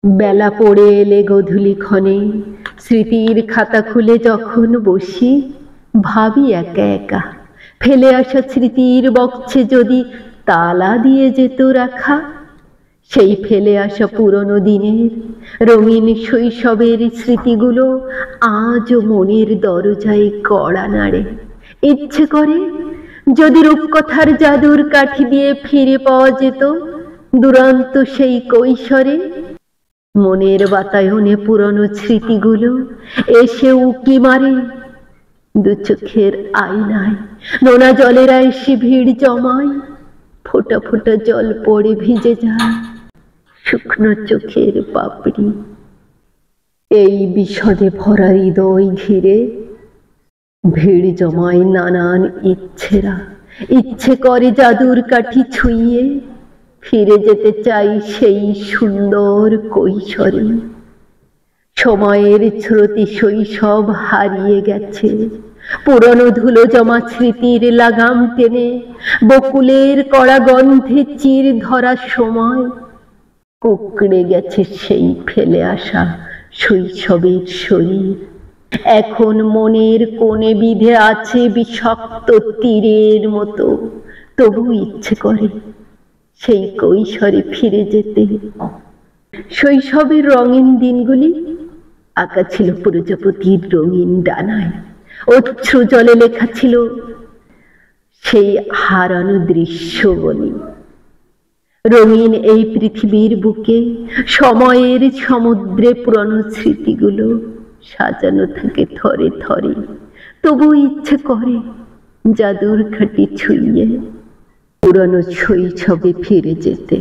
বেলা পড়ে এলে গোধূলি ক্ষণে স্মৃতির খাতা খুলে যখন বসি, ভাবি একা একা ফেলে আসা স্মৃতির বক্সে যদি তালা দিয়ে যেত রাখা। সেই ফেলে আসা পুরনো দিনের রঙিন শৈশবের স্মৃতিগুলো আজও মনের দরজায় কড়া নাড়ে। ইচ্ছে করে যদি রূপকথার জাদুর কাঠি দিয়ে ফিরে পাওয়া যেত দুরন্ত সেই কৈশোরে। মনের বাতায়নে পুরনো স্মৃতিগুলো এসে উকি মারে দু চোখের আয়নায়, নোনা জলেরা এসে ভিড় জমায়, ফোঁটা ফোঁটা জল পড়ে ভিজে যায় শুকনো চোখের পাপড়ি। এই বিষদে ভরা হৃদয় ঘিরে ভিড় জমায় নানান ইচ্ছেরা। ইচ্ছে করে জাদুর কাঠি ছুঁয়ে ফিরে যেতে চাই সেই সুন্দর কৈশোরে। সময়ের স্মৃতি শৈশব হারিয়ে গেছে, পুরনো ধুলো জমা স্মৃতির লাগাম টেনে বকুলের কড়া গন্ধে চির ধরা সময় কুঁকড়ে গেছে সেই ফেলে আসা শৈশবের শরীর। এখন মনের কোণে বিধে আছে বিষাক্ত তীরের মতো, তবু ইচ্ছে করে সেই কৈশোরে ফিরে যেতে। শৈশবের রঙিন দিনগুলি আঁকা ছিল প্রজাপতির রঙিন ডানায়, অশ্রু জলে লেখা ছিল সেই হারানো দৃশ্য বলি। রঙিন এই পৃথিবীর বুকে সময়ের সমুদ্রে পুরনো স্মৃতিগুলো সাজানো থাকে থরে থরে, তবু ইচ্ছে করে জাদুর কাঠি ছুঁয়ে পুরনো শৈশবে ফিরে যেতে।